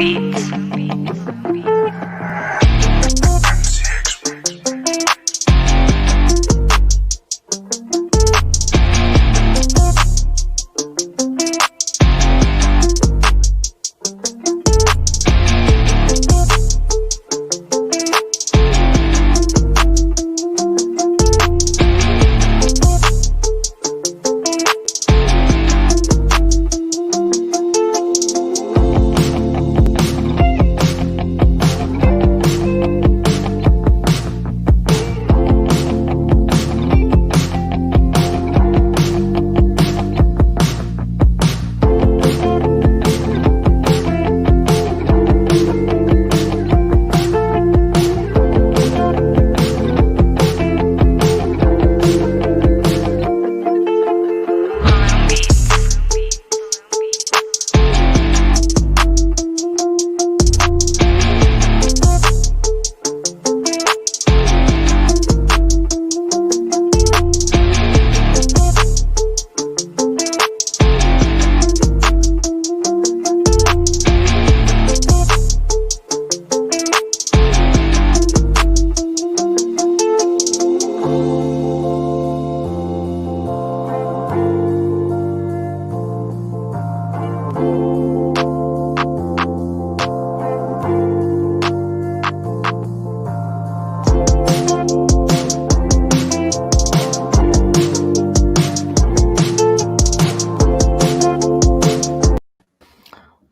beats.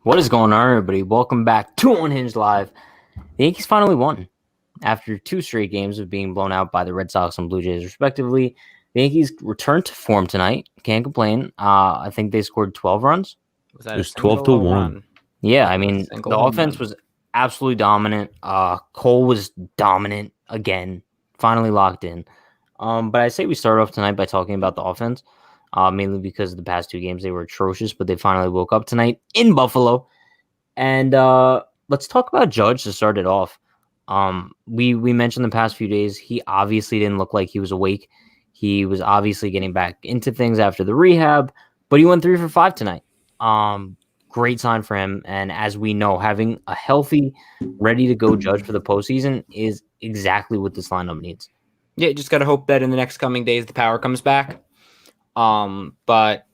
What is going on, everybody? Welcome back to Unhinged Live. The Yankees finally won. After 2 straight games of being blown out by the Red Sox and Blue Jays, respectively, the Yankees returned to form tonight. Can't complain. I think they scored 12 runs. Was that It was 12-1. Yeah, I mean, the offense was absolutely dominant. Cole was dominant again, finally locked in. But I say we start off tonight by talking about the offense. Mainly because the past 2 games they were atrocious, but they finally woke up tonight in Buffalo. And let's talk about Judge to start it off. We mentioned the past few days, he obviously didn't look like he was awake. He was obviously getting back into things after the rehab, but he went 3 for 5 tonight. Great sign for him. And as we know, having a healthy, ready to go Judge for the postseason is exactly what this lineup needs. Yeah, just got to hope that in the next coming days the power comes back. But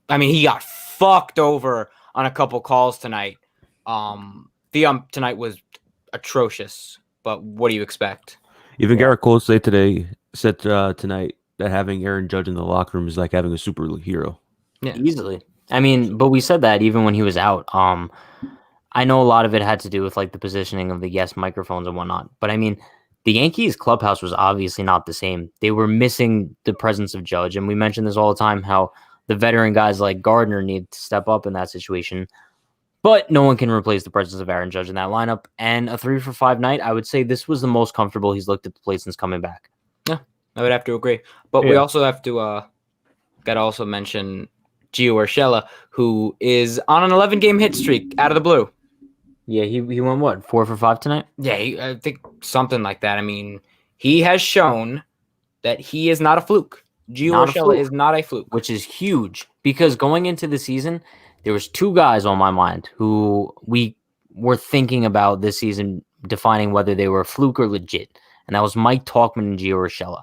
I mean, he got fucked over on a couple calls tonight. The tonight was atrocious, but what do you expect? Even Garrett Cole said tonight that having Aaron Judge in the locker room is like having a superhero. Yeah, easily. I mean, but we said that even when he was out. I know a lot of it had to do with like the positioning of the microphones and whatnot, but I mean, the Yankees clubhouse was obviously not the same. They were missing the presence of Judge, and we mention this all the time, how the veteran guys like Gardner need to step up in that situation. But no one can replace the presence of Aaron Judge in that lineup. And a 3 for 5 night, I would say this was the most comfortable he's looked at the plate since coming back. Yeah, I would have to agree. But we also have to got to also mention Gio Urshela, who is on an 11-game hit streak out of the blue. Yeah, he went, what, 4 for 5 tonight? Yeah, I think something like that. I mean, he has shown that he is not a fluke. Gio Urshela is not a fluke. Which is huge, because going into the season, there was 2 guys on my mind who we were thinking about this season defining whether they were a fluke or legit, and that was Mike Tauchman and Gio Urshela.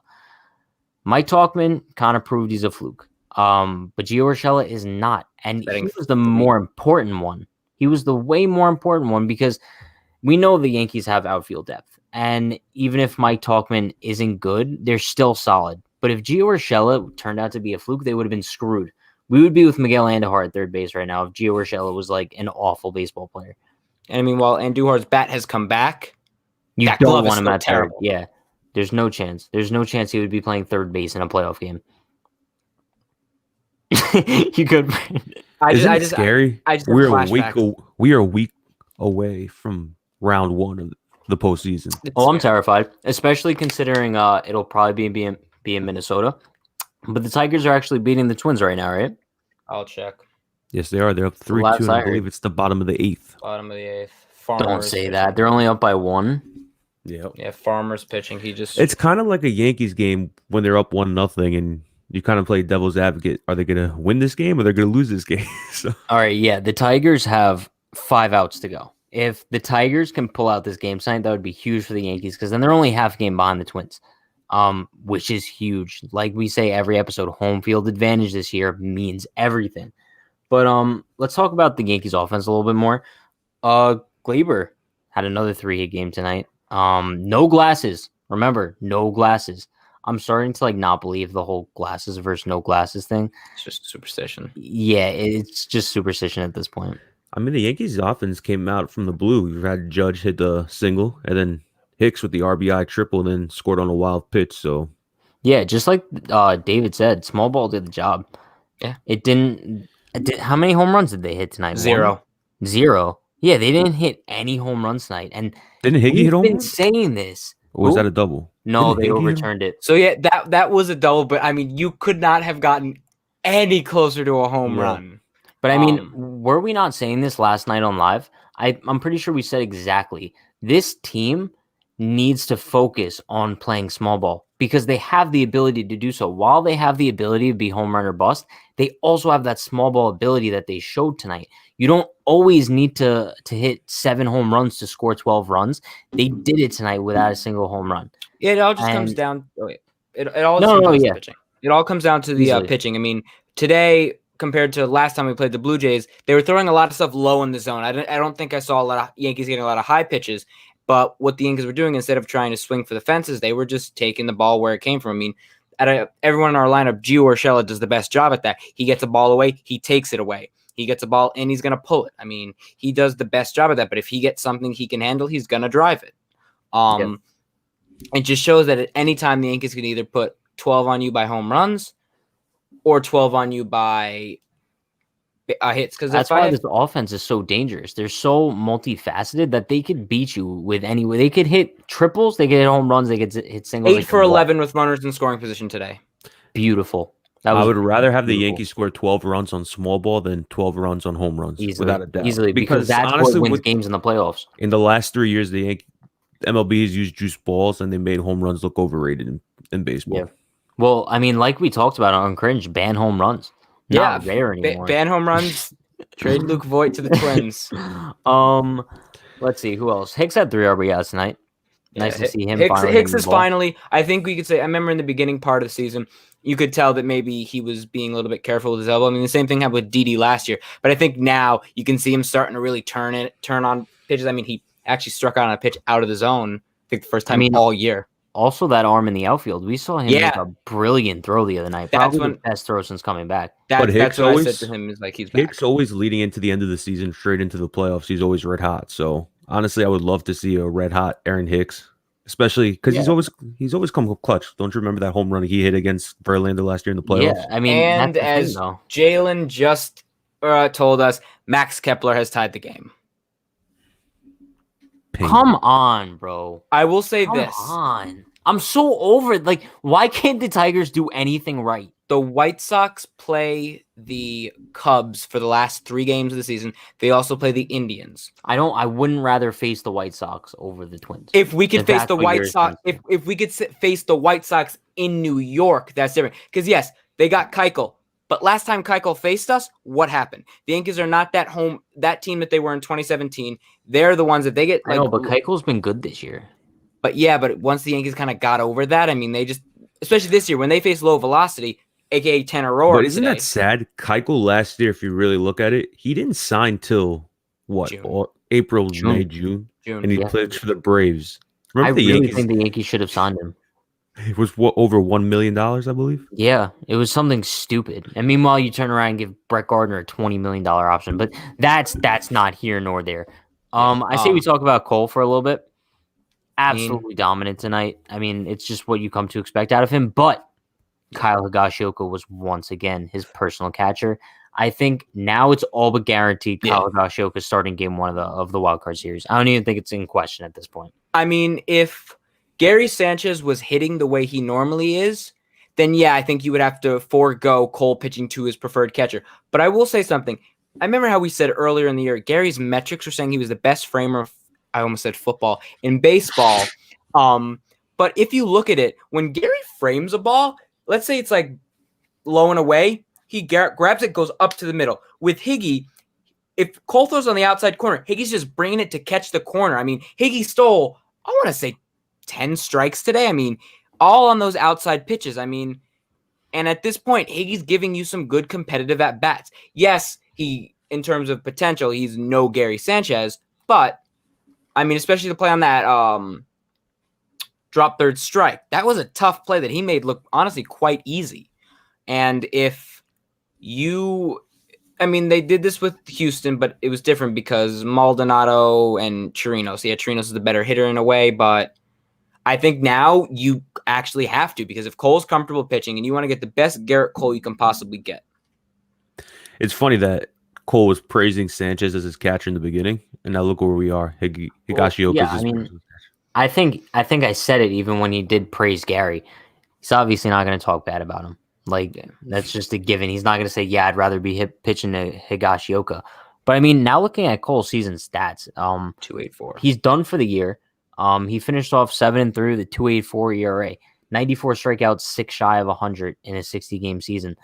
Mike Tauchman kind of proved he's a fluke, but Gio Urshela is not, and he was the more important one. He was the way more important one because we know the Yankees have outfield depth. And even if Mike Tauchman isn't good, they're still solid. But if Gio Urshela turned out to be a fluke, they would have been screwed. We would be with Miguel Andujar at third base right now if Gio Urshela was like an awful baseball player. And I mean, while Andujar's bat has come back, you don't want him at third. Yeah, there's no chance. There's no chance he would be playing third base in a playoff game. You could. Isn't it scary? We are a week away from round 1 of the postseason. I'm terrified, especially considering it'll probably be in Minnesota. But the Tigers are actually beating the Twins right now, right? I'll check. Yes, they are. They're up 3-2, and I believe it's the bottom of the 8th. Bottom of the 8th. Don't say that. They're only up by 1. Yep. Yeah, Farmer's pitching. It's kind of like a Yankees game when they're up 1-0, and you kind of play devil's advocate. Are they going to win this game or they're going to lose this game? All right, yeah. The Tigers have 5 outs to go. If the Tigers can pull out this game tonight, that would be huge for the Yankees because then they're only half a game behind the Twins, which is huge. Like we say every episode, home field advantage this year means everything. But let's talk about the Yankees offense a little bit more. Glaber had another 3-hit game tonight. No glasses. Remember, no glasses. I'm starting to not believe the whole glasses versus no glasses thing. It's just superstition. Yeah, it's just superstition at this point. I mean, the Yankees offense came out from the blue. You've had Judge hit the single, and then Hicks with the RBI triple, and then scored on a wild pitch. So, yeah, just like David said, small ball did the job. Yeah, it didn't. How many home runs did they hit tonight? 0. 0. Yeah, they didn't hit any home runs tonight. And didn't Higgy hit home? We've been saying this. Or was that a double? No, they overturned it. So yeah, that was a double. But I mean, you could not have gotten any closer to a home run. But I mean, were we not saying this last night on live? I'm pretty sure we said exactly. This team needs to focus on playing small ball because they have the ability to do so. While they have the ability to be home run or bust, they also have that small ball ability that they showed tonight. You don't always need to hit 7 home runs to score 12 runs. They did it tonight without a single home run. Yeah, it all just comes down. It all comes down to pitching. It all comes down to the pitching. I mean, today, compared to last time we played the Blue Jays, they were throwing a lot of stuff low in the zone. I don't think I saw a lot of Yankees getting a lot of high pitches. But what the Yankees were doing, instead of trying to swing for the fences, they were just taking the ball where it came from. I mean, everyone in our lineup, Gio Urshela does the best job at that. He gets a ball away, he takes it away. He gets a ball, and he's going to pull it. I mean, he does the best job at that. But if he gets something he can handle, he's going to drive it. It just shows that at any time the Yankees can either put 12 on you by home runs or 12 on you by hits, because that's why this offense is so dangerous. They're so multifaceted that they could beat you with any way. They could hit triples, they could hit home runs, they could hit singles. 8 for 11 with runners in scoring position today. Beautiful. I would rather have the Yankees score 12 runs on small ball than 12 runs on home runs, without a doubt. Easily, because that's honestly what wins games in the playoffs. In the last 3 years, the MLB has used juice balls, and they made home runs look overrated in baseball. Yeah. Well, I mean, like we talked about on Cringe, ban home runs. Not rare anymore. Ban home runs. Trade Luke Voigt to the Twins. Let's see who else. Hicks had 3 RBIs tonight. Nice to see him. Hicks is finally. I think we could say. I remember in the beginning part of the season, you could tell that maybe he was being a little bit careful with his elbow. I mean, the same thing happened with Didi last year. But I think now you can see him starting to really turn on pitches. I mean, he actually struck out on a pitch out of the zone. I think the first time all year. Also, that arm in the outfield. We saw him make a brilliant throw the other night. Probably the best throw since coming back. That's what I said to him. Is like he's back. Hicks always leading into the end of the season, straight into the playoffs. He's always red hot. So honestly, I would love to see a red hot Aaron Hicks, especially because he's always come clutch. Don't you remember that home run he hit against Verlander last year in the playoffs? Yeah, I mean, and as Jalen just told us, Max Kepler has tied the game. Come on, bro. I will say this. Come on. I'm so over it. Like, why can't the Tigers do anything right? The White Sox play the Cubs for the last 3 games of the season. They also play the Indians. I wouldn't rather face the White Sox over the Twins. If we could face the White Sox, if we could face the White Sox in New York, that's different. Because yes, they got Keuchel. But last time Keuchel faced us, what happened? The Yankees are not that team that they were in 2017. They're the ones that they get. I know, but Keuchel's been good this year. But once the Yankees kind of got over that, I mean, they just, especially this year, when they face low velocity, aka Tanner Roark. But isn't that sad? Keuchel last year, if you really look at it, he didn't sign till what? April, May, June. And he played for the Braves. Remember I really think the Yankees should have signed him. It was over $1 million, I believe. Yeah, it was something stupid. And meanwhile, you turn around and give Brett Gardner a $20 million option. But that's not here nor there. I say we talk about Cole for a little bit. Absolutely dominant tonight. I mean, it's just what you come to expect out of him. But Kyle Higashioka was once again his personal catcher. I think now it's all but guaranteed Kyle Higashioka starting game 1 of the wildcard series. I don't even think it's in question at this point. I mean, if Gary Sanchez was hitting the way he normally is, then I think you would have to forego Cole pitching to his preferred catcher. But I will say something. I remember how we said earlier in the year, Gary's metrics were saying he was the best framer of, I almost said football, in baseball. But if you look at it, when Gary frames a ball, let's say it's like low and away, he grabs it, goes up to the middle. With Higgy, if Cole throws on the outside corner, Higgy's just bringing it to catch the corner. I mean, Higgy stole, I want to say 10 strikes today. I mean, all on those outside pitches. I mean, and at this point, Higgy's giving you some good competitive at-bats. Yes, in terms of potential, he's no Gary Sanchez, but, I mean, especially the play on that drop third strike, that was a tough play that he made look, honestly, quite easy. And if you... I mean, they did this with Houston, but it was different because Maldonado and Chirinos. Yeah, Chirinos is the better hitter in a way, but I think now you actually have to, because if Cole's comfortable pitching and you want to get the best Garrett Cole you can possibly get. It's funny that Cole was praising Sanchez as his catcher in the beginning, and now look where we are. Higashioka. Yeah, I mean, I think I said it even when he did praise Gary. He's obviously not going to talk bad about him. Like, that's just a given. He's not going to say, yeah, I'd rather be pitching to Higashioka. But, I mean, now looking at Cole's season stats, 2.84. He's done for the year. He finished off 7-3 with a 2.84 ERA, 94 strikeouts, 6 shy of 100 in a 60-game season.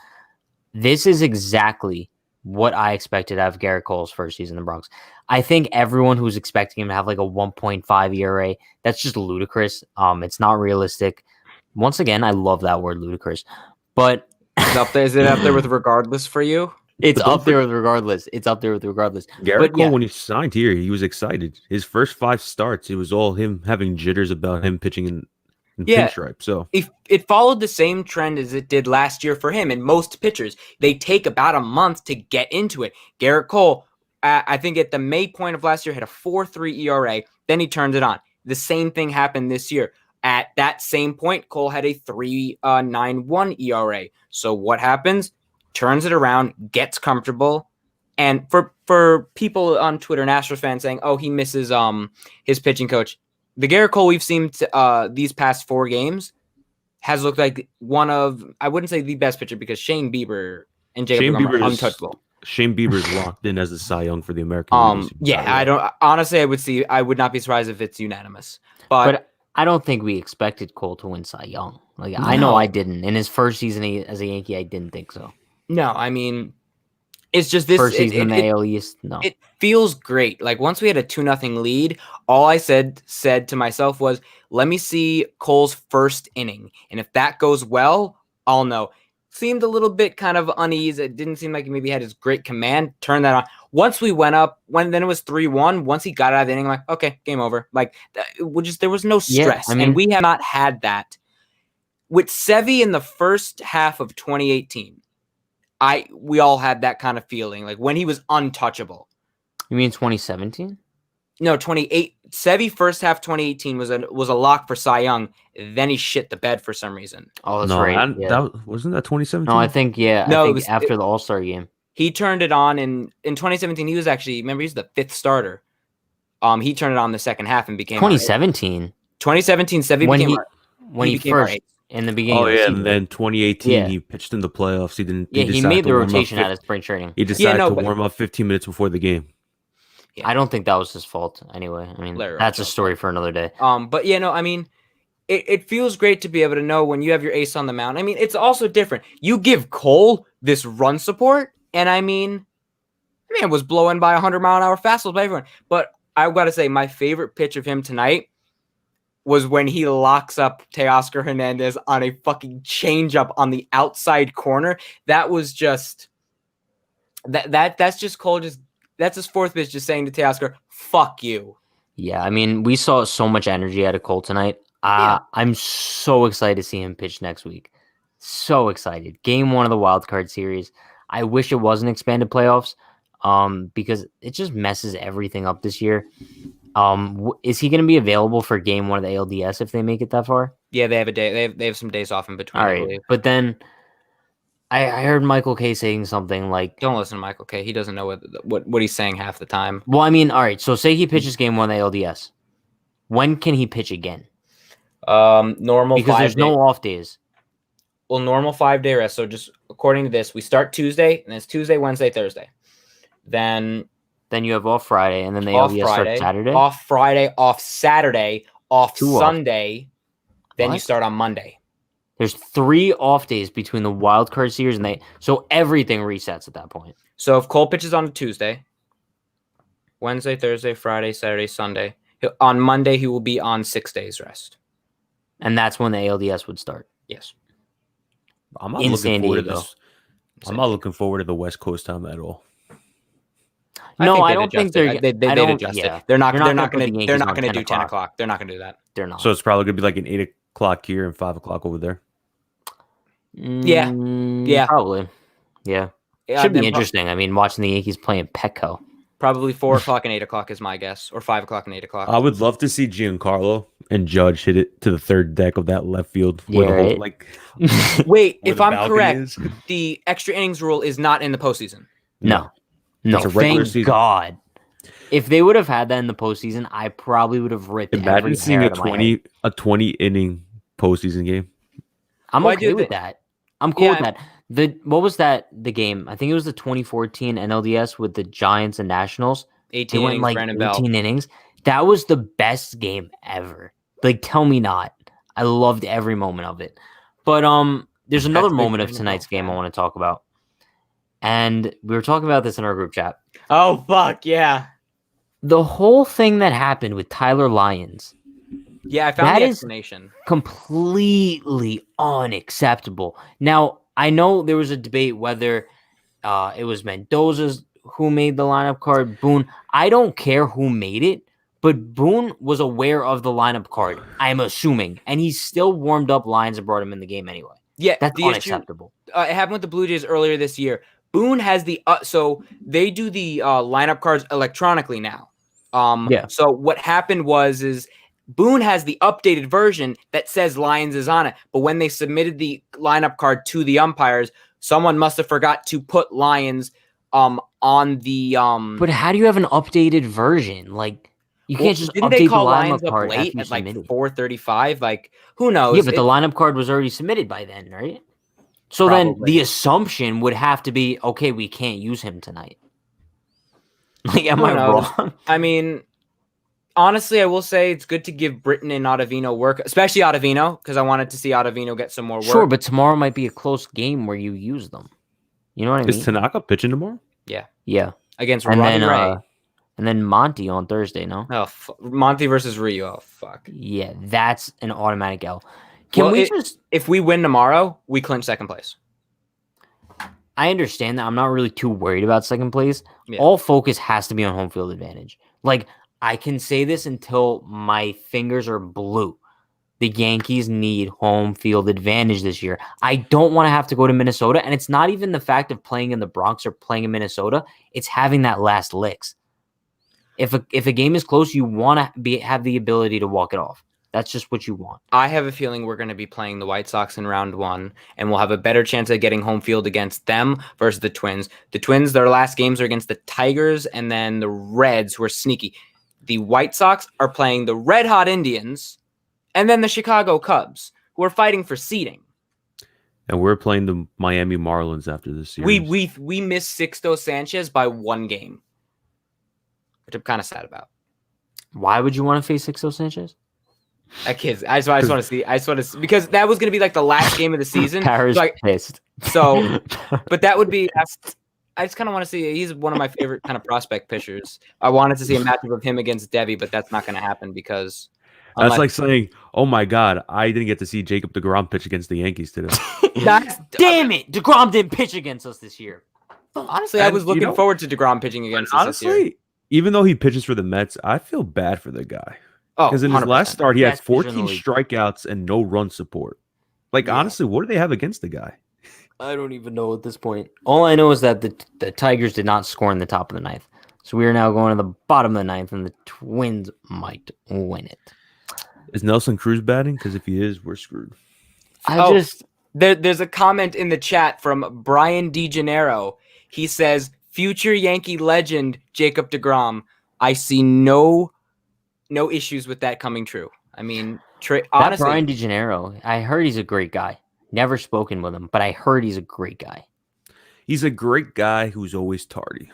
This is exactly what I expected out of Garrett Cole's first season in the Bronx. I think everyone who's expecting him to have like a 1.5 ERA, that's just ludicrous. It's not realistic. Once again, I love that word, ludicrous. But is it up there with regardless for you? It's up there with regardless. It's up there with regardless. Garrett Cole, when he signed here, he was excited. His first 5 starts, it was all him having jitters about him pitching in pinstripe. So it followed the same trend as it did last year for him. And most pitchers, they take about a month to get into it. Garrett Cole, I think at the May point of last year, had a 4.3 ERA. Then he turned it on. The same thing happened this year. At that same point, Cole had a 3.91 ERA. So what happens? Turns it around, gets comfortable. And for people on Twitter, Astros fans saying, oh, he misses his pitching coach. The Garrett Cole we've seen these past 4 games has looked like one of, I wouldn't say the best pitcher, because Shane Bieber and Jacob Degrom are untouchable. Shane Bieber's locked in as a Cy Young for the American League. Yeah, I would not be surprised if it's unanimous. But I don't think we expected Cole to win Cy Young. Like, no. I know I didn't. In his first season as a Yankee, I didn't think so. No, I mean, it's just this first season in the AL East. No, it feels great. Like, once we had a 2-0 lead, all I said to myself was, "Let me see Cole's first inning, and if that goes well, I'll know." Seemed a little bit kind of uneasy. It didn't seem like he maybe had his great command. Turn that on. Once we went up, then it was 3-1. Once he got out of the inning, I'm like, okay, game over. Like, there was no stress, and we have not had that with Sevy in the first half of 2018. We all had that kind of feeling, like when he was untouchable. You mean 2017? No, 28. Sevy first half 2018 was a lock for Cy Young. Then he shit the bed for some reason. Oh, that's right. Wasn't that 2017? No, I think after the All-Star game. He turned it on in 2017. He was actually, remember, he's the 5th starter. He turned it on the second half and became 2017. 2017, Sevy when he first in the beginning. Oh yeah, and then 2018 he pitched in the playoffs. He made the rotation out of spring training. He decided to warm up 15 minutes before the game. Yeah. I don't think that was his fault anyway. I mean, that's a story for another day. But I mean, it feels great to be able to know when you have your ace on the mound. I mean, it's also different. You give Cole this run support, and I mean, man was blowing by 100-mile-an-hour fastballs by everyone. But I've got to say, my favorite pitch of him tonight was when he locks up Teoscar Hernandez on a fucking changeup on the outside corner. That was just that's just Cole just. That's his 4th pitch, just saying to Teoscar, fuck you. Yeah, I mean, we saw so much energy out of Cole tonight. I'm so excited to see him pitch next week. So excited. Game 1 of the wild card series. I wish it wasn't expanded playoffs because it just messes everything up this year. Is he going to be available for game 1 of the ALDS if they make it that far? Yeah, they have a day. They have some days off in between. All right, but then I heard Michael K saying something like, "Don't listen to Michael K. He doesn't know what he's saying half the time." Well, I mean, all right. So say he pitches game 1 of the ALDS. When can he pitch again? Normal because there's no off days. Well, normal 5-day rest. So just according to this, we start Tuesday, and it's Tuesday, Wednesday, Thursday. Then you have off Friday, and then the ALDS starts Saturday. Off Friday, off Saturday, off Sunday. Then you start on Monday. There's 3 off days between the wild card series so everything resets at that point. So if Cole pitches on a Tuesday, Wednesday, Thursday, Friday, Saturday, Sunday. On Monday, he will be on 6 days rest. And that's when the ALDS would start. Yes. I'm not In looking San forward to Diego. this. I'm not looking forward to the West Coast time at all. No, I don't think they're. They'd adjust Yeah, it. They're not going put the to Yankees on do 10 o'clock. o'clock. They're not going to do that. They're not. So it's probably gonna be like an 8 o'clock here and 5 o'clock over there. Yeah. Probably. Yeah. Should be interesting. I mean, watching the Yankees playing Petco. Probably 4 o'clock and 8 o'clock is my guess, or 5 o'clock and 8 o'clock. I would love to see Giancarlo and Judge hit it to the third deck of that left field. Yeah, where the right? like. Wait, where if the I'm balcony correct, is. the extra innings rule is not in the postseason. No. It's a regular Thank season. God. If they would have had that in the postseason, I probably would have ripped Imagine every seeing hair a out of my head. 20 inning postseason game. I'm Why okay do with they- that. I'm cool with that. What was that? The game? I think it was the 2014 NLDS with the Giants and Nationals. 18 They went innings, like Brandon 18 Bell. innings. That was the best game ever. Like, tell me not. I loved every moment of it. But there's another That's big moment of Brandon tonight's Bell game I fan. want to talk about. And we were talking about this in our group chat. Oh, fuck, yeah. The whole thing that happened with Tyler Lyons, Yeah, I found That the is- explanation. completely unacceptable. Now, I know there was a debate whether it was Mendoza's who made the lineup card, Boone. I don't care who made it, but Boone was aware of the lineup card, I'm assuming, and he still warmed up Lyons and brought him in the game anyway. Yeah, That's the issue unacceptable. it happened with the Blue Jays earlier this year. Boone has the so they do the lineup cards electronically now. Yeah. So what happened is Boone has the updated version that says Lyons is on it, but when they submitted the lineup card to the umpires, someone must have forgot to put Lyons on the But how do you have an updated version? Like, you can't just didn't update they call the Lyons lineup up card late after you at like submit it. 4:35? Like, who knows? Yeah, but the lineup card was already submitted by then, right? So then Probably. the assumption would have to be, okay, we can't use him tonight. Like, am Who I knows? wrong? I mean, honestly, I will say it's good to give Britton and Ottavino work, especially Ottavino, because I wanted to see Ottavino get some more work. Sure, but tomorrow might be a close game where you use them. You know what I mean? Is Tanaka pitching tomorrow? Yeah. Against And Robbie then, Ray. and then Monty on Thursday, no? Oh, Monty versus Ryu. Oh, fuck. Yeah, that's an automatic L. Can Well, we just... If we win tomorrow, we clinch second place. I understand that. I'm not really too worried about second place. Yeah. All focus has to be on home field advantage. Like, I can say this until my fingers are blue. The Yankees need home field advantage this year. I don't want to have to go to Minnesota, and it's not even the fact of playing in the Bronx or playing in Minnesota. It's having that last licks. If a game is close, you want to have the ability to walk it off. That's just what you want. I have a feeling we're going to be playing the White Sox in round 1, and we'll have a better chance of getting home field against them versus the Twins. The Twins, their last games are against the Tigers and then the Reds, who are sneaky. The White Sox are playing the Red Hot Indians and then the Chicago Cubs, who are fighting for seeding. And we're playing the Miami Marlins after this series. We missed Sixto Sanchez by 1 game, which I'm kind of sad about. Why would you want to face Sixto Sanchez? I just want to see. Because that was going to be like the last game of the season. Paris pissed. So, but that would be. I just kind of want to see. He's one of my favorite kind of prospect pitchers. I wanted to see a matchup of him against Devi, but that's not going to happen because. That's like saying, "Oh my God, I didn't get to see Jacob DeGrom pitch against the Yankees today." Damn it! DeGrom didn't pitch against us this year. Honestly, I was looking forward to DeGrom pitching against us this year. Honestly, even though he pitches for the Mets, I feel bad for the guy. Oh, Because in his 100%. last start, he had Best pitcher in 14 the league. strikeouts and no run support. Like, honestly, what do they have against the guy? I don't even know at this point. All I know is that the Tigers did not score in the top of the ninth. So we are now going to the bottom of the ninth, and the Twins might win it. Is Nelson Cruz batting? Because if he is, we're screwed. There's a comment in the chat from Brian DeGennaro. He says, "Future Yankee legend Jacob DeGrom. I see no issues with that coming true." I mean, honestly, Brian DeGennaro, I heard he's a great guy. Never spoken with him, but I heard he's a great guy. He's a great guy who's always tardy.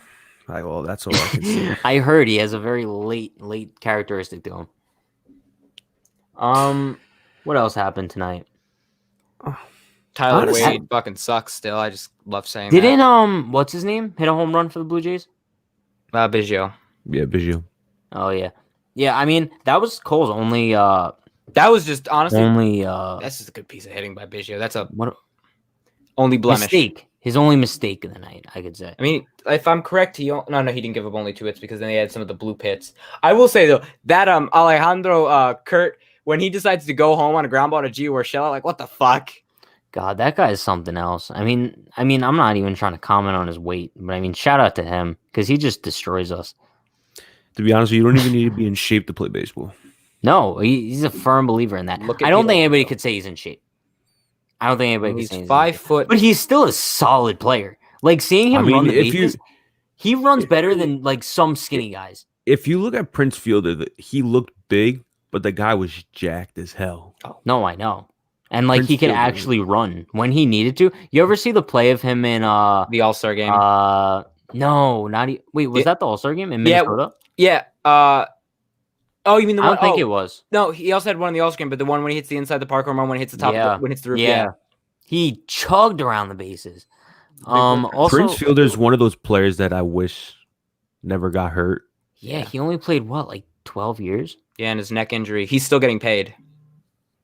Well, that's all I can say. I heard he has a very late characteristic to him. What else happened tonight? Tyler Honestly- Wade fucking sucks still. I just love saying Didn't what's his name hit a home run for the Blue Jays? that. Biggio. Yeah, Biggio. Oh yeah, yeah. I mean, that was Cole's only. That was just honestly only. That's just a good piece of hitting by Biggio. That's a What only blemish. mistake? His only mistake of the night, I could say. I mean, if I'm correct, he didn't give up only 2 hits because then he had some of the blue hits. I will say though that Alejandro Kurt, when he decides to go home on a ground ball to Gio Urshela, like what the fuck? God, that guy is something else. I mean, I'm not even trying to comment on his weight, but I mean, shout out to him because he just destroys us. To be honest, you don't even need to be in shape to play baseball. No, he's a firm believer in that. I don't think anybody could say he's in shape. I don't think anybody could say he's 5 foot, but he's still a solid player. Like seeing him run the bases, he runs better than like some skinny guys. If you look at Prince Fielder, he looked big, but the guy was jacked as hell. Oh, no, I know. And like Prince he could Fielder. actually run when he needed to. You ever see the play of him in the All-Star game? No, not wait, was that the All-Star game in Minnesota? Yeah. Oh, you mean the one? I don't think it was. No, he also had one in the All-Star game, but the one when he hits the inside the park home run, when he hits the top, when it hits the roof. Yeah. He chugged around the bases. Also, Prince Fielder is one of those players that I wish never got hurt. Yeah, he only played like 12 years? Yeah, and his neck injury. He's still getting paid.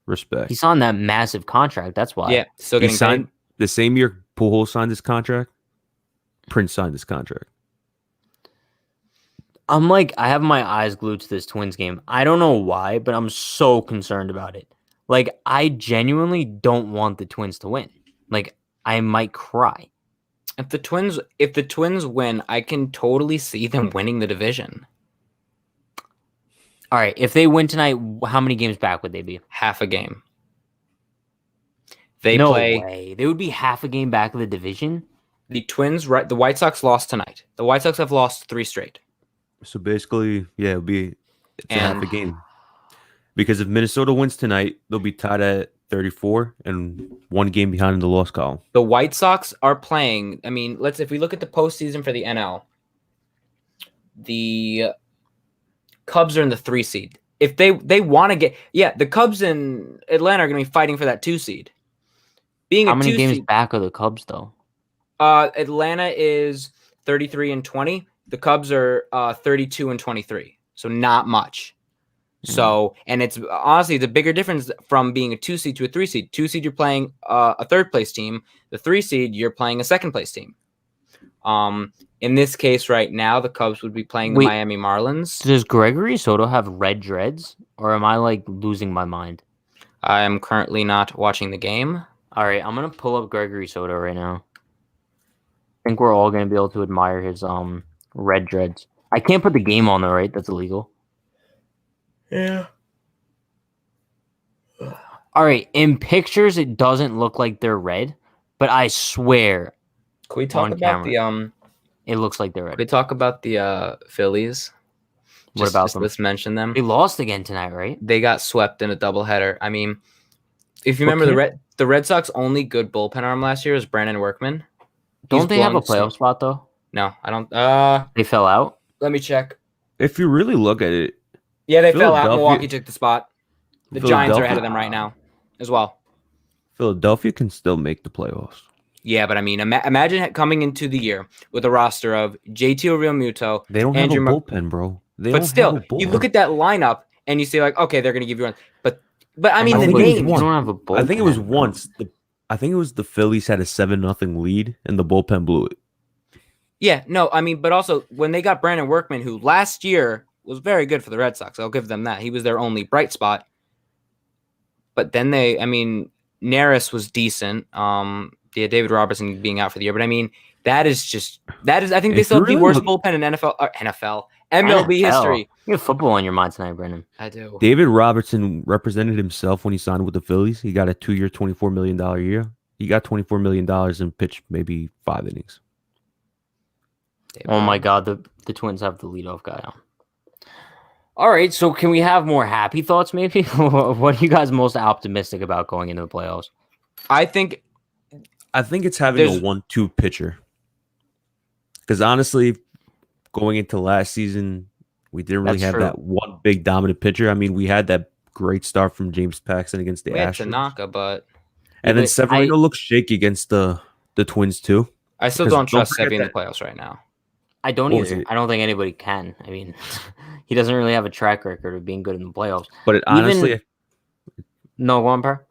Respect. He's on that massive contract. That's why. Yeah, still getting paid. The same year Pujols signed his contract, Prince signed his contract. I'm like, I have my eyes glued to this Twins game. I don't know why, but I'm so concerned about it. Like, I genuinely don't want the Twins to win. Like, I might cry. If the Twins win, I can totally see them winning the division. All right, if they win tonight, how many games back would they be? Half a game. No way. They would be half a game back of the division? The Twins, right? The White Sox lost tonight. The White Sox have lost 3 straight. So basically, yeah, it's a half a game. Because if Minnesota wins tonight, they'll be tied at 34 and 1 game behind in the loss column. The White Sox are playing. I mean, if we look at the postseason for the NL, the Cubs are in the 3 seed. If they want to get, the Cubs in Atlanta are going to be fighting for that 2 seed. How many games back are the Cubs though? Atlanta is 33 and 20. The Cubs are 32 and 23. So not much. So, and it's honestly the bigger difference from being a 2 seed to a 3 seed. 2 seed, you're playing a 3rd place team. The 3 seed, you're playing a 2nd place team. In this case, right now, the Cubs would be playing the Miami Marlins. Does Gregory Soto have red dreads, or am I like losing my mind? I am currently not watching the game. All right, I'm gonna pull up Gregory Soto right now. I think we're all gonna be able to admire his red dreads. I can't put the game on though, right? That's illegal. Yeah. All right, in pictures it doesn't look like they're red, but I swear. Can we talk about camera, it looks like they're red. Can we talk about the Phillies? What about them? Let's mention them. They lost again tonight, right? They got swept in a doubleheader. I mean, if you remember, the Red Sox only good bullpen arm last year was Brandon Workman. Don't they have a playoff spot though? No, I don't. They fell out. Let me check. If you really look at it, yeah, they fell out. Milwaukee took the spot. The Giants are ahead of them right now, as well. Philadelphia can still make the playoffs. Yeah, but I mean, imagine coming into the year with a roster of JT Realmuto. They don't have a bullpen, bro. But still, you look at that lineup and you say like, okay, they're going to give you one. But I mean, the names. You don't have a bullpen. I think it was once. I think it was the Phillies had a 7-0 lead and the bullpen blew it. Yeah, no, I mean, but also when they got Brandon Workman, who last year was very good for the Red Sox, I'll give them that. He was their only bright spot. But then Neris was decent. David Robertson being out for the year. But I mean, that is I think they still have the worst bullpen in MLB history. You have football on your mind tonight, Brendan. I do. David Robertson represented himself when he signed with the Phillies. He got a 2-year, $24 million year. He got $24 million and pitched maybe 5 innings. Oh my God, the Twins have the leadoff guy on. All right, so can we have more happy thoughts maybe? What are you guys most optimistic about going into the playoffs? I think it's having a 1-2 pitcher. Because honestly, going into last season, we didn't really have that one big dominant pitcher. I mean, we had that great start from James Paxton against the Astros. Tanaka, but and then Severino looks shaky against the Twins too. I still don't trust Sevy in the playoffs right now. I don't either. I don't think anybody can. I mean, he doesn't really have a track record of being good in the playoffs. But honestly, no, go on, Per.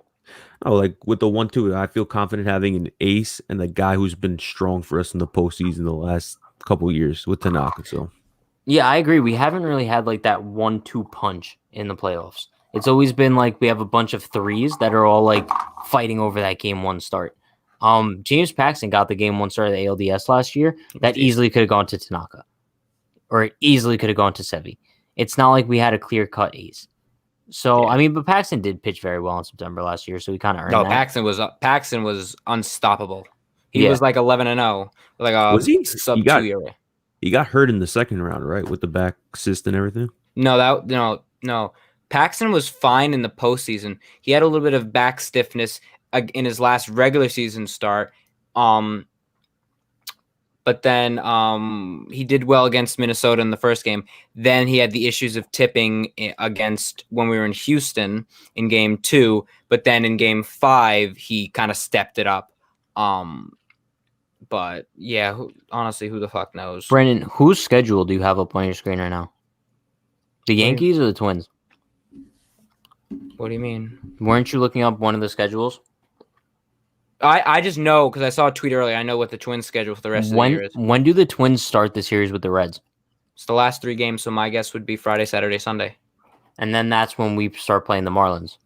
Oh, like with the 1-2, I feel confident having an ace and the guy who's been strong for us in the postseason the last couple of years with Tanaka. So, yeah, I agree. We haven't really had like that 1-2 punch in the playoffs. It's always been like we have a bunch of threes that are all like fighting over that game one start. James Paxton got the game one start of the ALDS last year. That easily could have gone to Tanaka, or it easily could have gone to Sevi. It's not like we had a clear cut ace. So yeah. I mean, but Paxton did pitch very well in September last year, so he kind of earned that. Paxton was unstoppable. He was like 11-0, like was he sub 2 ERA. He got hurt in the second round, right, with the back cyst and everything. No. Paxton was fine in the postseason. He had a little bit of back stiffness in his last regular season start. But then he did well against Minnesota in the first game. Then he had the issues of tipping against when we were in Houston in game 2. But then in game 5, he kind of stepped it up. But yeah, honestly, who the fuck knows? Brandon, whose schedule do you have up on your screen right now? The Yankees or the Twins? What do you mean? Weren't you looking up one of the schedules? I just know because I saw a tweet earlier. I know what the Twins' schedule for the rest of the year is. When do the Twins start the series with the Reds? It's the last 3 games, so my guess would be Friday, Saturday, Sunday. And then that's when we start playing the Marlins.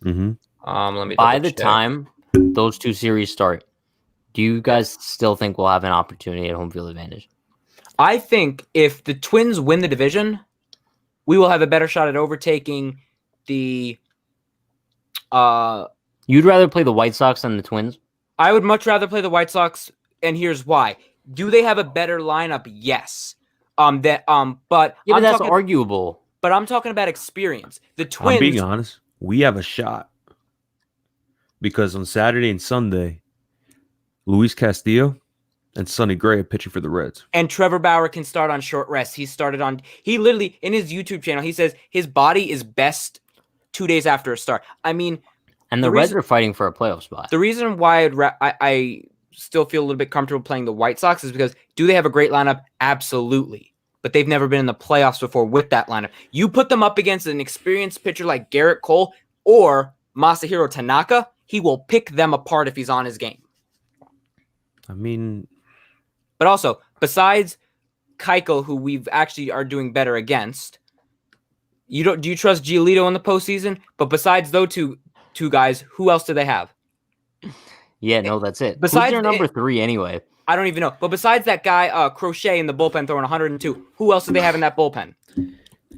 Mm-hmm. Let me. By the time those 2 series start, do you guys still think we'll have an opportunity at home field advantage? I think if the Twins win the division, we will have a better shot at overtaking the. You'd rather play the White Sox than the Twins? I would much rather play the White Sox, and here's why. Do they have a better lineup? Yes. But that's arguable. But I'm talking about experience. The Twins. I'm being honest. We have a shot because on Saturday and Sunday, Luis Castillo and Sonny Gray are pitching for the Reds. And Trevor Bauer can start on short rest. He literally in his YouTube channel, he says his body is best 2 days after a start. I mean. And the Reds are fighting for a playoff spot. The reason why I still feel a little bit comfortable playing the White Sox is because do they have a great lineup? Absolutely. But they've never been in the playoffs before with that lineup. You put them up against an experienced pitcher like Garrett Cole or Masahiro Tanaka, he will pick them apart if he's on his game. I mean... But also, besides Keuchel, who we've actually are doing better against, do you trust Giolito in the postseason? But besides those two guys, who else do they have? Yeah, no, that's it. Besides their number 3 anyway? I don't even know. But besides that guy, Crochet in the bullpen throwing 102, who else do they have in that bullpen?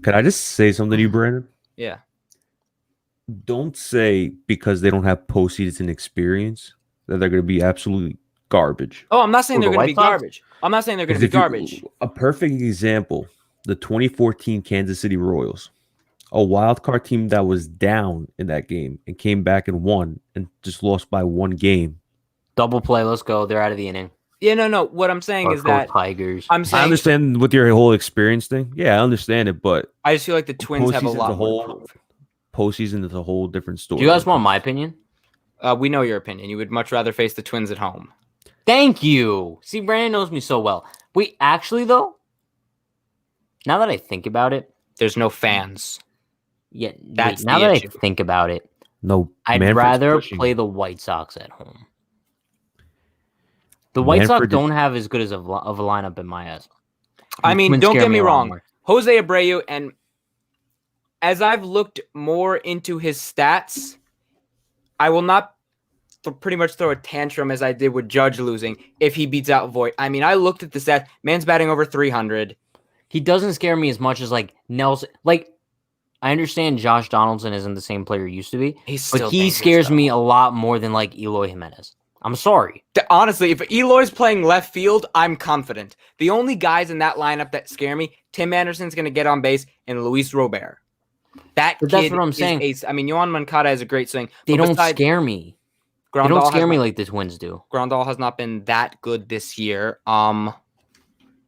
Could I just say something to you, Brandon? Yeah. Don't say because they don't have postseason experience that they're going to be absolutely garbage. Oh, I'm not saying they're going to be garbage. I'm not saying they're going to be garbage. A perfect example, the 2014 Kansas City Royals. A wild card team that was down in that game and came back and won and just lost by 1 game. Double play, let's go. They're out of the inning. Yeah, no. What I'm saying is that Tigers. I understand with your whole experience thing. Yeah, I understand it, but I just feel like the Twins have a lot more. Postseason is a whole different story. Do you guys want my opinion? We know your opinion. You would much rather face the Twins at home. Thank you. See, Brandon knows me so well. Wait, actually, though, now that I think about it, there's no fans. Yeah, now that I think about it, I'd rather play the White Sox at home. The White Sox don't have as good of a lineup in my eyes. I mean, don't get me wrong. Jose Abreu, and as I've looked more into his stats, I will not pretty much throw a tantrum as I did with Judge losing if he beats out Voit. I mean, I looked at the stats. Man's batting over 300. He doesn't scare me as much as like Nelson. Like, I understand Josh Donaldson isn't the same player he used to be, but he scares me a lot more than like Eloy Jimenez. I'm sorry. Honestly, if Eloy's playing left field, I'm confident. The only guys in that lineup that scare me, Tim Anderson's going to get on base, and Luis Robert. That's what I'm saying. Ace. I mean, Yohan Moncada has a great swing. They don't scare me. They don't scare me like the Twins do. Grandal has not been that good this year. And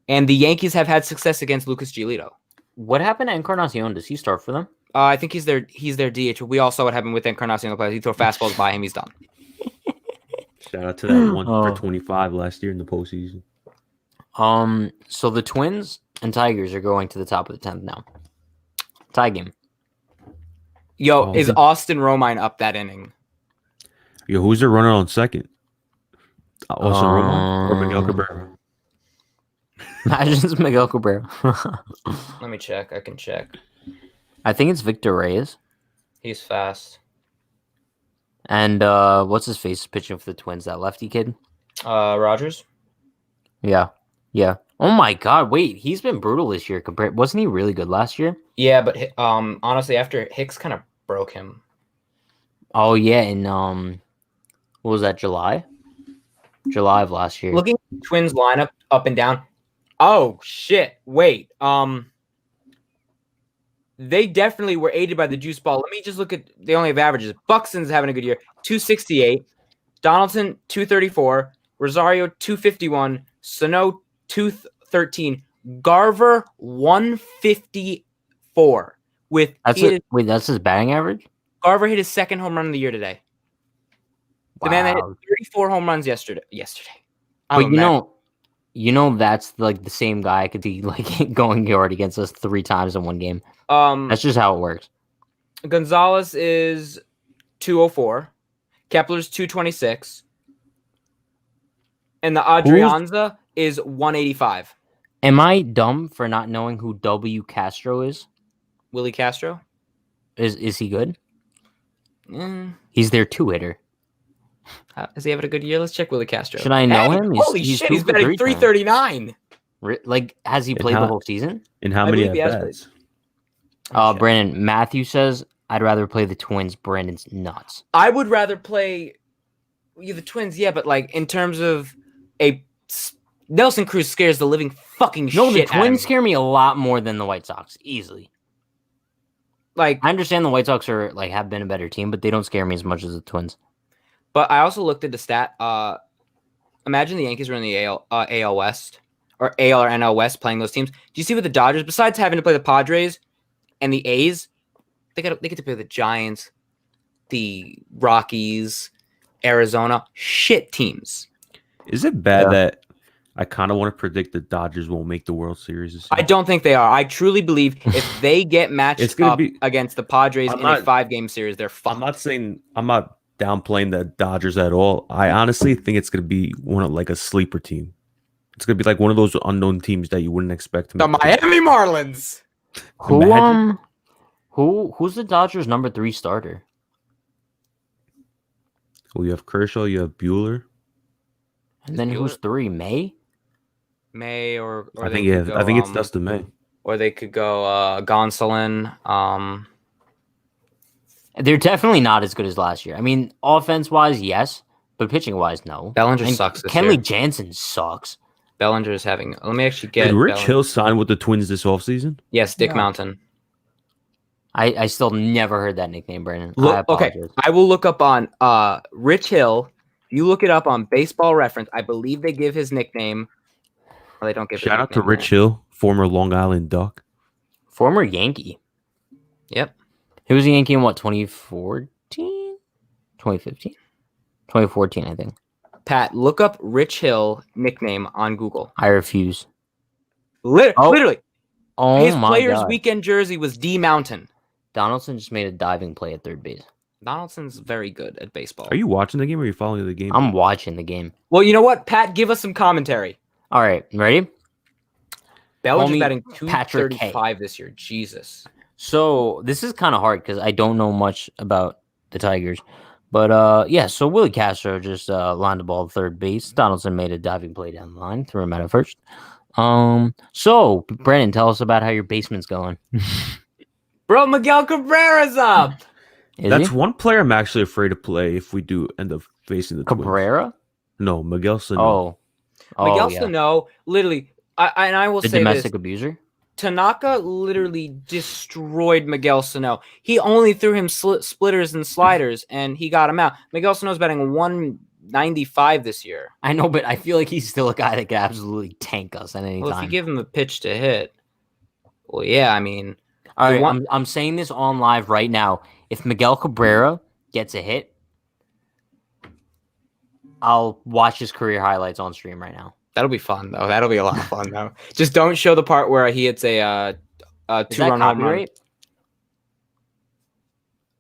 the Yankees have had success against Lucas Giolito. What happened to Encarnacion? Does he start for them? I think he's their DH. We all saw what happened with Encarnacion. He threw fastballs by him. He's done. Shout out to that 1 for 25 last year in the postseason. So the Twins and Tigers are going to the top of the 10th now. Tie game. Yo, is Austin Romine up that inning? Yo, who's their runner on second? Austin Romine or Miguel Cabrera? Imagine it's Miguel Cabrera. Let me check. I can check. I think it's Victor Reyes. He's fast. And what's his face pitching for the Twins? That lefty kid? Rogers? Yeah. Oh my God! Wait, he's been brutal this year. Wasn't he really good last year? Yeah, but honestly, after Hicks kind of broke him. Oh yeah, in what was that? July of last year. Looking at the Twins lineup up and down. Oh shit! Wait, they definitely were aided by the juice ball. Let me just look at. They only have averages. Buxton's having a good year. 268. Donaldson 234. Rosario 251. Sano 213. Garver 154. That's his batting average? Garver hit his second home run of the year today. Wow. The man that hit 34 home runs yesterday. But you know that's like the same guy could be like going yard against us 3 times in one game. That's just how it works. Gonzalez is 204. Kepler's 226. And the Adrianza is 185. Am I dumb for not knowing who W. Castro is? Willie Castro? Is he good? He's their 2-hitter. Is he having a good year? Let's check Willie Castro. Should I know him? Holy shit, he's batting 339. Like, has he played the whole season? And how many at-bats? Brandon, Matthew says, I'd rather play the Twins. Brandon's nuts. I would rather play the Twins, yeah, but like in terms of Nelson Cruz scares the living fucking shit out of me. No, the Twins scare me a lot more than the White Sox, easily. Like, I understand the White Sox are have been a better team, but they don't scare me as much as the Twins. But I also looked at the stat. Imagine the Yankees were in the AL West or AL or NL West playing those teams. Do you see what the Dodgers, besides having to play the Padres and the A's, they get to play the Giants, the Rockies, Arizona, shit teams. Is it bad that I kind of want to predict the Dodgers won't make the World Series this year? I don't think they are. I truly believe if they get matched up against the Padres in a 5-game series, they're fucked. I'm not downplaying the Dodgers at all. I honestly think it's going to be one of a sleeper team. It's going to be like one of those unknown teams that you wouldn't expect. The Miami Marlins. Who's the Dodgers' number 3 starter? Well, you have Kershaw, you have Buehler. And then who's 3? May, or I think it's Dustin May. Or they could go Gonsolin. They're definitely not as good as last year. I mean, offense-wise, yes, but pitching-wise, no. Bellinger sucks this year. Kenley Jansen sucks. Bellinger's having... Let me actually get... Did Rich Hill sign with the Twins this offseason? Yes, Dick Mountain. I still never heard that nickname, Brandon. Okay, I will look up on Rich Hill. You look it up on Baseball Reference. I believe they give his nickname. Well, they don't give. Shout out to Rich Hill, former Long Island Duck, former Yankee. Yep, he was a Yankee in what 2014, 2015, 2014, I think. Pat, look up Rich Hill nickname on Google. I refuse. Literally. Oh his my player's God. Weekend jersey was D Mountain. Donaldson just made a diving play at third base. Donaldson's very good at baseball. Are you watching the game or are you following the game? I'm watching the game. Well, you know what, Pat? Give us some commentary. All right, ready? Bellinger's batting 235 this year. Jesus. So this is kind of hard because I don't know much about the Tigers. But yeah, so Willie Castro just lined the ball at third base. Donaldson made a diving play down the line, threw him out at first. So Brandon, tell us about how your basement's going. Bro, Miguel Cabrera's up. That's one player I'm actually afraid to play if we do end up facing the Cabrera? Twins. No, Miguel Sano. Miguel Sano, literally, I will say this. The domestic abuser? Tanaka literally destroyed Miguel Sano. He only threw him splitters and sliders, and he got him out. Miguel Sano's batting 195 this year. I know, but I feel like he's still a guy that could absolutely tank us at any time. Well, if you give him a pitch to hit, well, yeah, I mean... All right, I'm saying this on live right now. If Miguel Cabrera gets a hit, I'll watch his career highlights on stream right now. That'll be fun though. That'll be a lot of fun though. Just don't show the part where he hits a 2-run home run.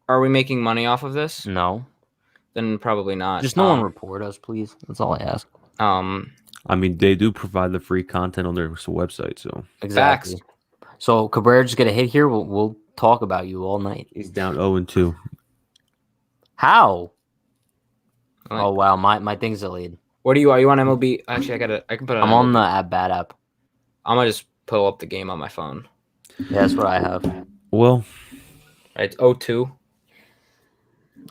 Are we making money off of this? No. Then probably not. Just no one report us, please. That's all I ask. I mean, they do provide the free content on their website, so exactly. Facts. So Cabrera just get a hit here. We'll talk about you all night. He's down 0-2. How? Oh wow, my thing's delayed. What are you on MLB? Actually, I can put it. I'm on the at-bat app. I'm gonna just pull up the game on my phone. Yeah, that's what I have. Well, it's 0-2.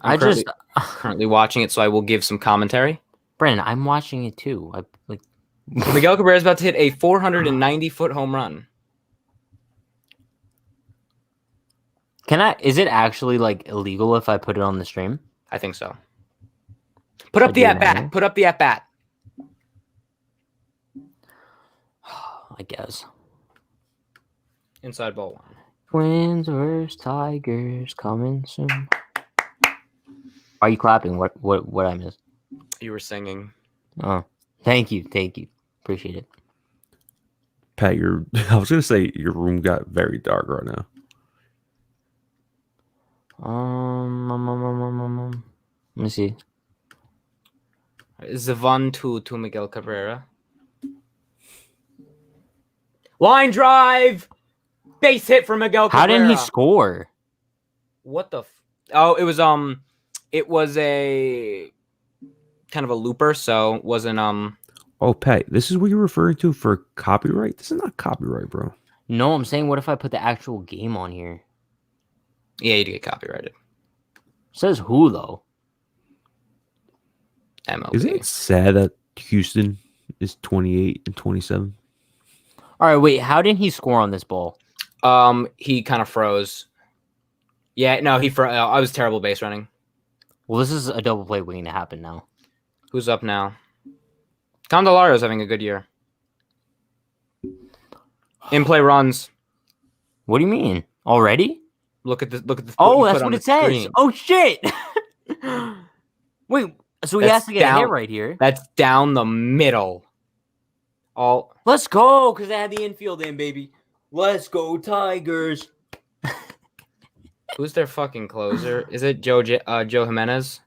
I'm currently watching it, so I will give some commentary. Brandon, I'm watching it too. Miguel Cabrera is about to hit a 490-foot home run. Is it actually illegal if I put it on the stream? I think so. Put up the at-bat. Put up the at-bat. I guess. Inside ball 1. Twins versus Tigers coming soon. Are you clapping? What I missed? You were singing. Oh, thank you. Appreciate it. Pat, I was gonna say your room got very dark right now. Let me see. It's the 1-2 to Miguel Cabrera. Line drive, base hit for Miguel Cabrera. How didn't he score? What the? It was a kind of a looper, so it wasn't Oh, Pat, this is what you're referring to for copyright? This is not copyright, bro. No, I'm saying, what if I put the actual game on here? Yeah, you'd get copyrighted. Says who though? MLB. Isn't it sad that Houston is 28-27? All right, wait. How didn't he score on this ball? He kind of froze. Yeah, no, he froze. I was terrible base running. Well, this is a double play waiting to happen now. Who's up now? Candelario's having a good year. In play runs. What do you mean? Already? Look at this. Oh, that's what it says. Screen. Oh shit! Wait, so he has to get a hit right here. That's down the middle. Let's go, because they had the infield in, baby. Let's go, Tigers. Who's their fucking closer? Is it Joe Jimenez?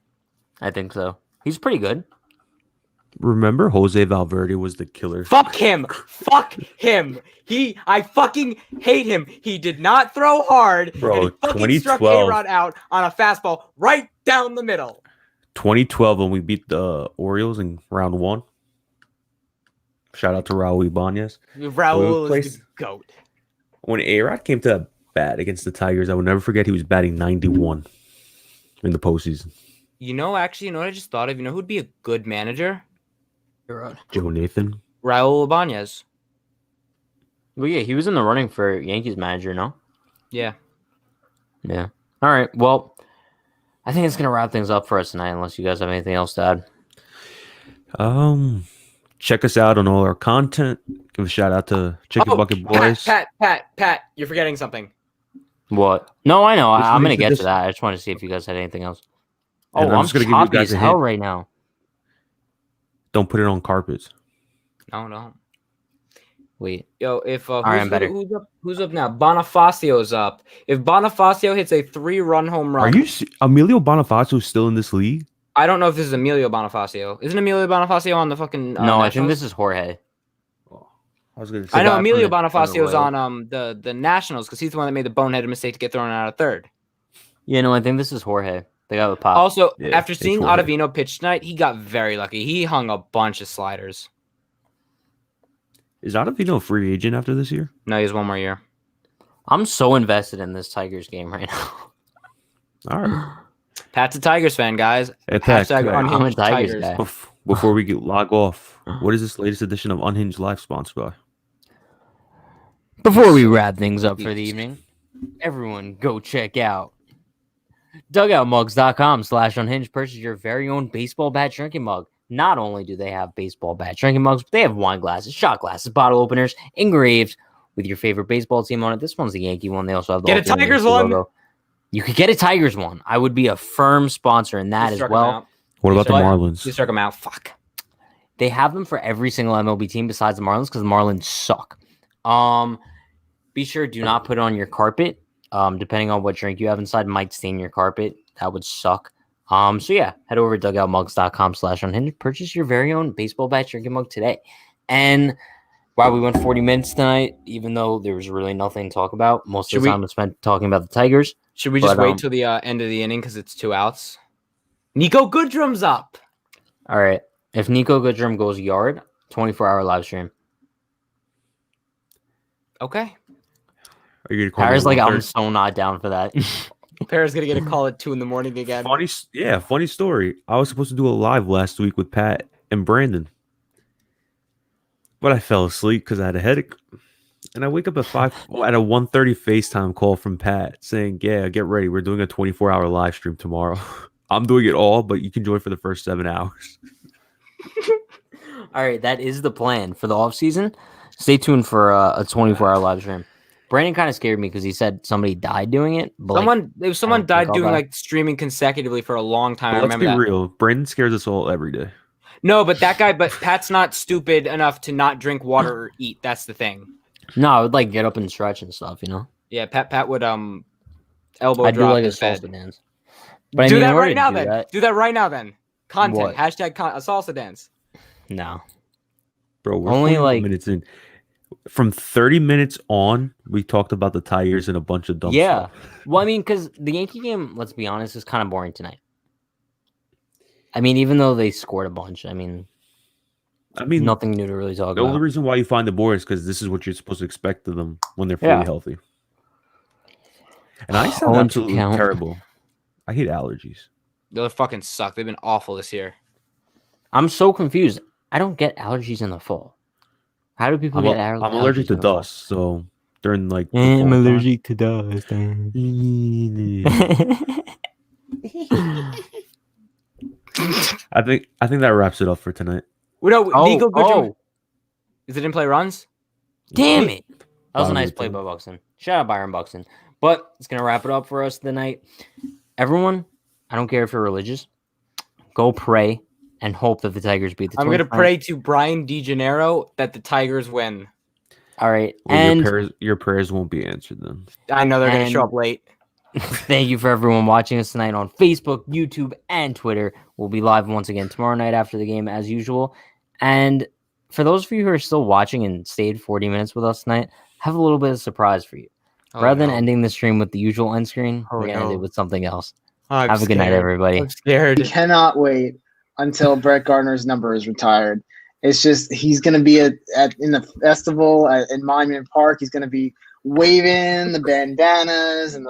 I think so. He's pretty good. Remember, Jose Valverde was the killer. Fuck him. Fuck him. I fucking hate him. He did not throw hard. Bro, and he fucking struck A-Rod out on a fastball right down the middle. 2012 when we beat the Orioles in round 1. Shout out to Raul Ibanez. Raul is the GOAT. When A-Rod came to that bat against the Tigers, I will never forget he was batting 91 in the postseason. You know what I just thought of? You know who'd be a good manager? Joe Nathan. Raul Ibanez. Well, yeah, he was in the running for Yankees manager, no? Yeah. Yeah. All right. Well, I think it's going to wrap things up for us tonight, unless you guys have anything else to add. Check us out on all our content. Give a shout out to Chicken Bucket Boys. Pat, you're forgetting something. What? No, I know. I'm going to get to that. I just want to see if you guys had anything else. Oh, I'm just going to give you guys a hell right now. Don't put it on carpets. No. Wait. Yo, if I'm better. Who's up now? Bonifacio's up. If Bonifacio hits a 3-run home run, are you Emilio Bonifacio still in this league? I don't know if this is Emilio Bonifacio. Isn't Emilio Bonifacio on the fucking? No, I think this is Jorge. I was gonna say. I know Emilio Bonifacio's on the Nationals because he's the one that made the boneheaded mistake to get thrown out of third. Yeah, no, I think this is Jorge. They got the pop. Also, after seeing Ottavino pitch tonight, he got very lucky. He hung a bunch of sliders. Is Ottavino a free agent after this year? No, he has one more year. I'm so invested in this Tigers game right now. All right. Pat's a Tigers fan, guys. Hey, Pat, I'm a Tigers guy. Before we log off, what is this latest edition of Unhinged Live sponsored by? Before we wrap things up for the evening, everyone go check out dugoutmugs.com/unhinged. Purchase your very own baseball bat drinking mug. Not only do they have baseball bat drinking mugs, but they have wine glasses, shot glasses, bottle openers, engraved with your favorite baseball team on it. This one's the Yankee one. They also have the Get a Tigers one. Logo. You could get a Tigers one. I would be a firm sponsor in that as well. What about the Marlins? You struck them out. Fuck. They have them for every single MLB team besides the Marlins because the Marlins suck. Be sure do not put it on your carpet. Depending on what drink you have inside, might stain your carpet. That would suck. So yeah, head over to dugoutmugs.com/unhinged. Purchase your very own baseball bat drinking mug today. And wow, we went 40 minutes tonight, even though there was really nothing to talk about. Most of the time was spent talking about the Tigers. Should we just wait till the end of the inning because it's 2 outs? Nico Goodrum's up. All right. If Nico Goodrum goes yard, 24-hour live stream. Okay. Are you gonna call Harry's like, I'm so not down for that. Perry's gonna get a call at 2 a.m. again. Funny story. I was supposed to do a live last week with Pat and Brandon, but I fell asleep because I had a headache. And I wake up at 1:30 FaceTime call from Pat saying, "Yeah, get ready. We're doing a 24-hour live stream tomorrow. I'm doing it all, but you can join for the first 7 hours." All right, that is the plan for the off season. Stay tuned for a 24-hour live stream. Brandon kind of scared me because he said somebody died doing it. But someone died doing like streaming consecutively for a long time. I remember that. Let's be real. Brandon scares us all every day. No, but Pat's not stupid enough to not drink water or eat. That's the thing. No, I would like get up and stretch and stuff, you know. Yeah, Pat would elbow I'd drop do like a his bed. salsa dance. But Do that right now, then. Do that right now, then. Content. What? Hashtag a salsa dance. No, bro. We're only like minutes in. From 30 minutes on, we talked about the Tigers and a bunch of dumb stuff. Well, I mean, because the Yankee game, let's be honest, is kind of boring tonight. I mean, even though they scored a bunch, I mean, nothing new to really talk about. The only reason why you find the boring is because this is what you're supposed to expect of them when they're fully healthy. And I sound absolutely terrible. I hate allergies. They fucking suck. They've been awful this year. I'm so confused. I don't get allergies in the fall. How do people get allergies? I'm allergic to dust, so during like. I'm allergic to dust. I think that wraps it up for tonight. No, Nico Goodrum. Is it in play runs? Damn it! That was a nice play by Buxton. Shout out Byron Buxton. But it's gonna wrap it up for us tonight. Everyone, I don't care if you're religious, go pray and hope that the Tigers beat the Twins. I'm going to pray to Brian DeGennaro that the Tigers win. All right. Well, and your prayers won't be answered then. I know they're going to show up late. Thank you for everyone watching us tonight on Facebook, YouTube, and Twitter. We'll be live once again tomorrow night after the game as usual. And for those of you who are still watching and stayed 40 minutes with us tonight, I have a little bit of surprise for you. Rather than ending the stream with the usual end screen, we're going to end it with something else. Have a good night, everybody. I'm scared. I cannot wait until Brett Gardner's number is retired. It's just he's going to be in the festival in Monument Park. He's going to be waving the bandanas and the